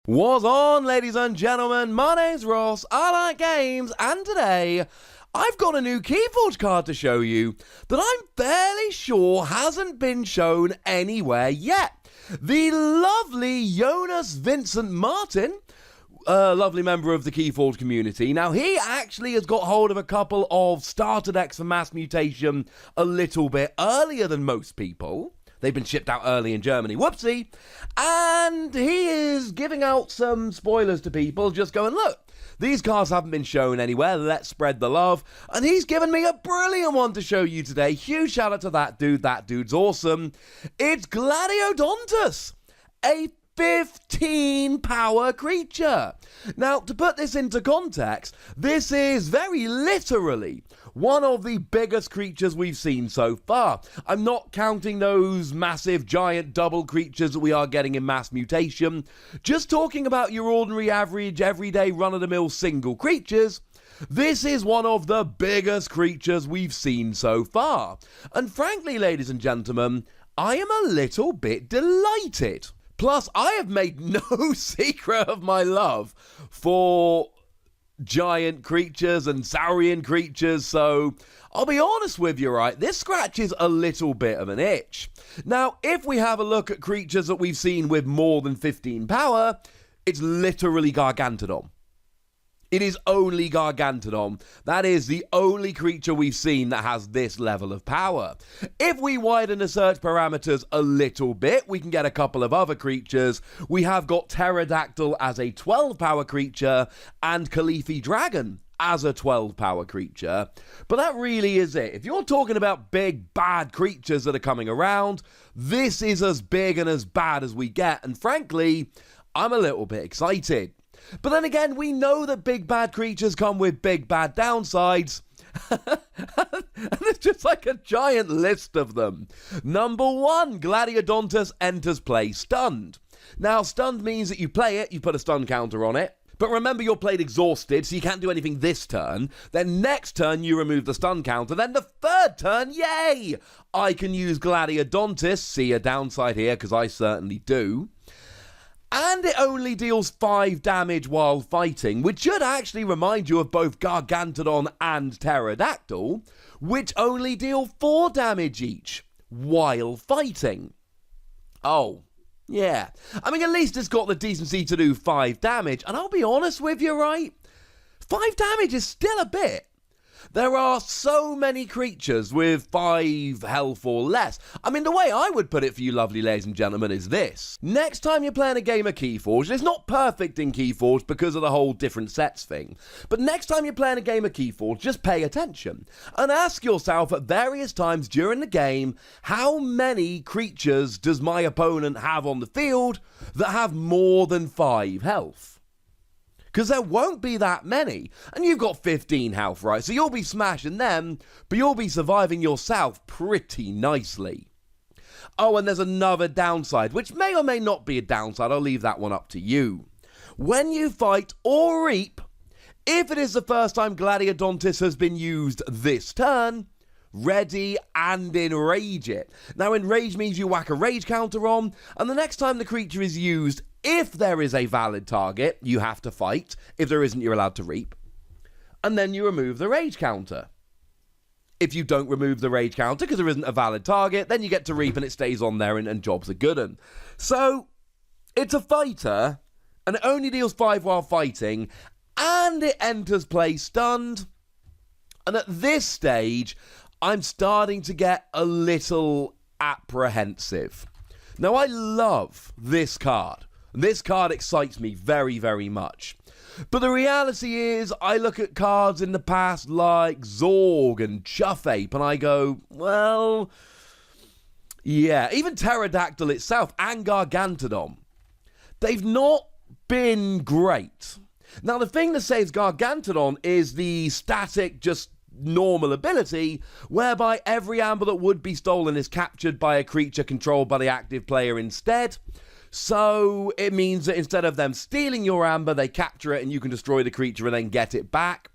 What's on, ladies and gentlemen? My name's Ross, I like games, and today I've got a new Keyforge card to show you that I'm fairly sure hasn't been shown anywhere yet. The lovely Jonas Vincent Martin, a lovely member of the Keyforge community. Now, he actually has got hold of a couple of starter decks for Mass Mutation a little bit earlier than most people. They've been shipped out early in Germany, whoopsie. And he is giving out some spoilers to people, just going, look, these cards haven't been shown anywhere, let's spread the love. And he's given me a brilliant one to show you today. Huge shout out to that dude's awesome. It's Gladiondontus, a 15 power creature. Now, to put this into context, this is very literally one of the biggest creatures we've seen so far. I'm not counting those massive giant double creatures that we are getting in Mass Mutation. Just talking about your ordinary, average, everyday, run-of-the-mill single creatures. This is one of the biggest creatures we've seen so far. And frankly, ladies and gentlemen, I am a little bit delighted. Plus, I have made no secret of my love for giant creatures and Saurian creatures, so I'll be honest with you, right? This scratches a little bit of an itch. Now, if we have a look at creatures that we've seen with more than 15 power, it's literally Gargantodon. It is only Gargantodon. That is the only creature we've seen that has this level of power. If we widen the search parameters a little bit, we can get a couple of other creatures. We have got Pterodactyl as a 12 power creature and Khalifi Dragon as a 12 power creature. But that really is it. If you're talking about big bad creatures that are coming around, this is as big and as bad as we get. And frankly, I'm a little bit excited. But then again, we know that big bad creatures come with big bad downsides. And there's just like a giant list of them. Number 1, Gladiondontus enters play stunned. Now, stunned means that you play it, you put a stun counter on it. But remember, you're played exhausted, so you can't do anything this turn. Then next turn, you remove the stun counter. Then the third turn, yay! I can use Gladiondontus. See a downside here, because I certainly do. And it only deals 5 damage while fighting, which should actually remind you of both Gargantodon and Pterodactyl, which only deal 4 damage each while fighting. Oh, yeah. I mean, at least it's got the decency to do 5 damage, and I'll be honest with you, right? 5 damage is still a bit. There are so many creatures with 5 health or less. I mean, the way I would put it for you lovely ladies and gentlemen is this. Next time you're playing a game of Keyforge, it's not perfect in Keyforge because of the whole different sets thing, but next time you're playing a game of Keyforge, just pay attention and ask yourself at various times during the game, how many creatures does my opponent have on the field that have more than 5 health? Because there won't be that many. And you've got 15 health, right? So you'll be smashing them, but you'll be surviving yourself pretty nicely. Oh, and there's another downside, which may or may not be a downside. I'll leave that one up to you. When you fight or reap, if it is the first time Gladiondontus has been used this turn, ready and enrage it. Now, enrage means you whack a rage counter on, and the next time the creature is used, if there is a valid target, you have to fight. If there isn't, you're allowed to reap. And then you remove the rage counter. If you don't remove the rage counter because there isn't a valid target, then you get to reap and it stays on there and jobs are good. And so, it's a fighter, and it only deals 5 while fighting, and it enters play stunned. And at this stage, I'm starting to get a little apprehensive. Now, I love this card. This card excites me very, very much. But the reality is, I look at cards in the past like Zorg and Chuffape, and I go, well, yeah, even Pterodactyl itself and Gargantodon, they've not been great. Now, the thing that saves Gargantodon is the static, just normal ability, whereby every amber that would be stolen is captured by a creature controlled by the active player instead. So it means that instead of them stealing your amber, they capture it and you can destroy the creature and then get it back.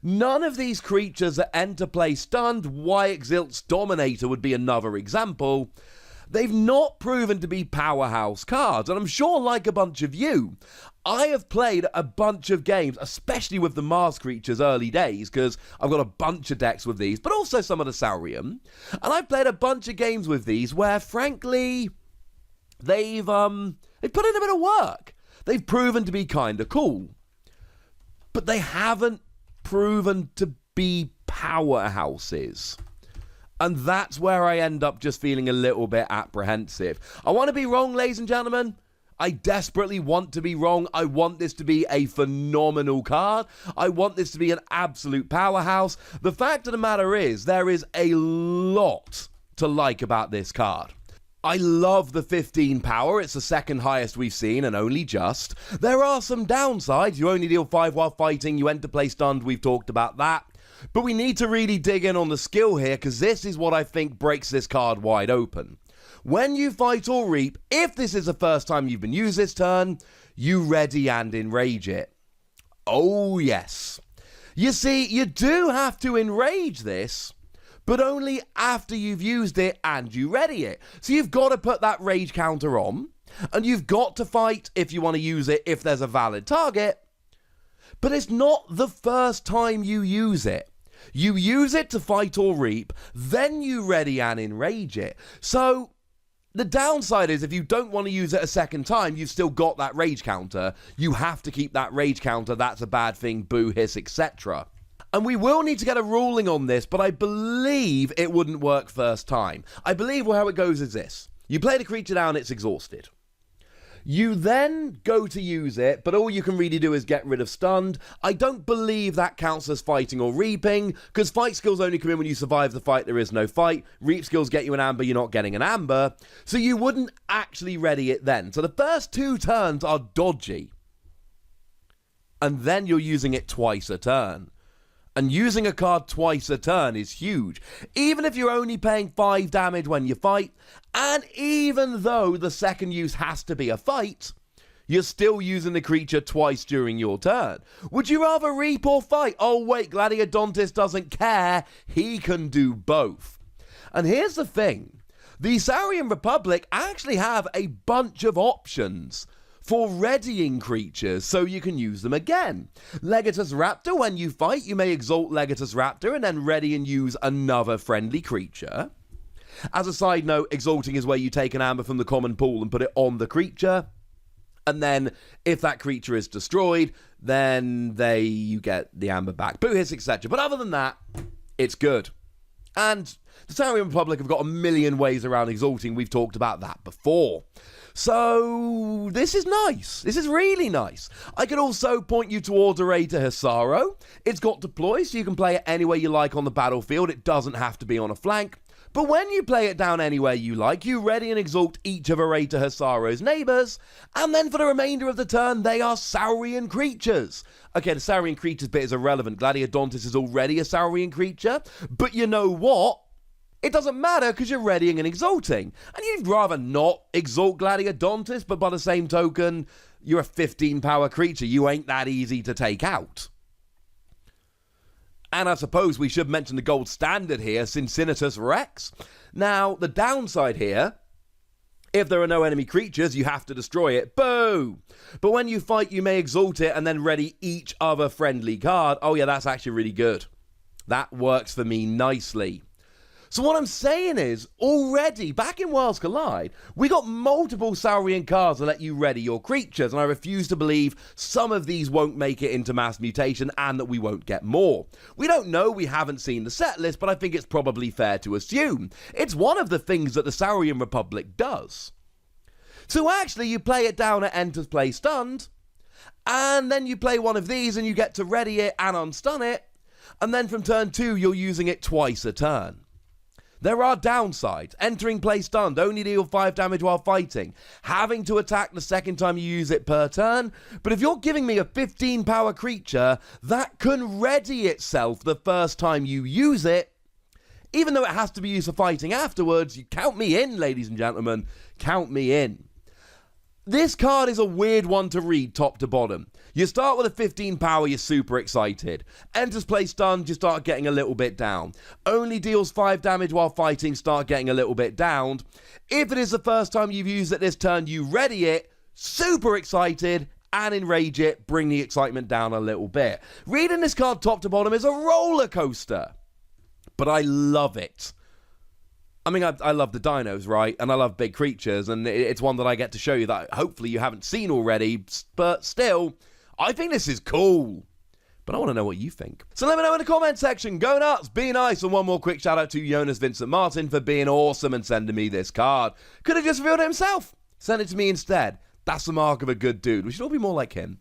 None of these creatures that enter play stunned. Wyexilt's Dominator would be another example. they've not proven to be powerhouse cards. And I'm sure, like a bunch of you, I have played a bunch of games, especially with the Mars creatures early days, because I've got a bunch of decks with these, but also some of the Saurian. And I've played a bunch of games with these where, frankly, they've put in a bit of work. They've proven to be kind of cool. But they haven't proven to be powerhouses. And that's where I end up just feeling a little bit apprehensive. I want to be wrong, ladies and gentlemen. I desperately want to be wrong. I want this to be a phenomenal card. I want this to be an absolute powerhouse. The fact of the matter is, there is a lot to like about this card. I love the 15 power. It's the second highest we've seen, and only just. There are some downsides. You only deal 5 while fighting. You enter play stunned. We've talked about that. But we need to really dig in on the skill here, because this is what I think breaks this card wide open. When you fight or reap, if this is the first time you've been used this turn, you ready and enrage it. Oh yes. You see, you do have to enrage this, but only after you've used it and you ready it. So you've got to put that rage counter on, and you've got to fight if you want to use it if there's a valid target, but it's not the first time you use it. You use it to fight or reap, then you ready and enrage it. So the downside is if you don't want to use it a second time, you've still got that rage counter. You have to keep that rage counter. That's a bad thing. Boo, hiss, etc. And we will need to get a ruling on this, but I believe it wouldn't work first time. I believe how it goes is this. You play the creature down, it's exhausted. You then go to use it, but all you can really do is get rid of stunned. I don't believe that counts as fighting or reaping, because fight skills only come in when you survive the fight, there is no fight. Reap skills get you an amber, you're not getting an amber. So you wouldn't actually ready it then. So the first 2 turns are dodgy. And then you're using it twice a turn. And using a card twice a turn is huge. Even if you're only paying 5 damage when you fight, and even though the second use has to be a fight, you're still using the creature twice during your turn. Would you rather reap or fight? Oh wait, Gladiondontus doesn't care. He can do both. And here's the thing. The Saurian Republic actually have a bunch of options for readying creatures, so you can use them again. Legatus Raptor, when you fight, you may exalt Legatus Raptor and then ready and use another friendly creature. As a side note, exalting is where you take an amber from the common pool and put it on the creature. And then, if that creature is destroyed, then you get the amber back. Boo, hiss, etc. But other than that, it's good. And the Saurian Republic have got a million ways around exalting. We've talked about that before. So, this is nice. This is really nice. I could also point you towards Orator Hisaro. It's got deploy, so you can play it anywhere you like on the battlefield. It doesn't have to be on a flank. But when you play it down anywhere you like, you ready and exalt each of Orator Hisaro's neighbours, and then for the remainder of the turn, they are Saurian creatures. Okay, the Saurian creatures bit is irrelevant. Gladiodontus is already a Saurian creature, but you know what? It doesn't matter because you're readying and exalting. And you'd rather not exalt Gladiodontus, but by the same token, you're a 15 power creature. You ain't that easy to take out. And I suppose we should mention the gold standard here, Cincinnatus Rex. Now, the downside here, if there are no enemy creatures, you have to destroy it. Boo! But when you fight, you may exalt it and then ready each other friendly card. Oh yeah, that's actually really good. That works for me nicely. So what I'm saying is, already, back in Worlds Collide, we got multiple Saurian cards that let you ready your creatures, and I refuse to believe some of these won't make it into Mass Mutation and that we won't get more. We don't know, we haven't seen the set list, but I think it's probably fair to assume. It's one of the things that the Saurian Republic does. So actually, you play it down at Enters Play Stunned, and then you play one of these and you get to ready it and unstun it, and then from turn 2, you're using it twice a turn. There are downsides. Entering play stunned, only deal 5 damage while fighting. Having to attack the second time you use it per turn. But if you're giving me a 15 power creature that can ready itself the first time you use it, even though it has to be used for fighting afterwards, you count me in, ladies and gentlemen. Count me in. This card is a weird one to read top to bottom. You start with a 15 power, you're super excited. Enters play stunned, you start getting a little bit down. Only deals 5 damage while fighting, start getting a little bit downed. If it is the first time you've used it this turn, you ready it, super excited, and enrage it, bring the excitement down a little bit. Reading this card top to bottom is a roller coaster, but I love it. I mean, I love the dinos, right? And I love big creatures, and it's one that I get to show you that hopefully you haven't seen already, but still, I think this is cool. But I want to know what you think. So let me know in the comment section. Go nuts, be nice, and one more quick shout out to Jonas Vincent Martin for being awesome and sending me this card. Could have just revealed it himself. Send it to me instead. That's the mark of a good dude. We should all be more like him.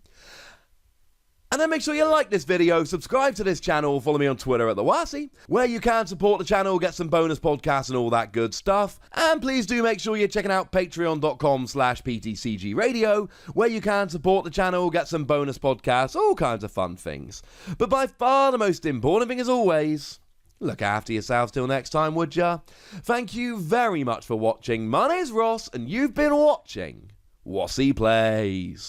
And then make sure you like this video, subscribe to this channel, follow me on Twitter at the Wossy, where you can support the channel, get some bonus podcasts and all that good stuff. And please do make sure you're checking out patreon.com/PTCGradio, where you can support the channel, get some bonus podcasts, all kinds of fun things. But by far the most important thing as always, look after yourselves till next time, would ya? Thank you very much for watching. My name's Ross, and you've been watching Wossy Plays.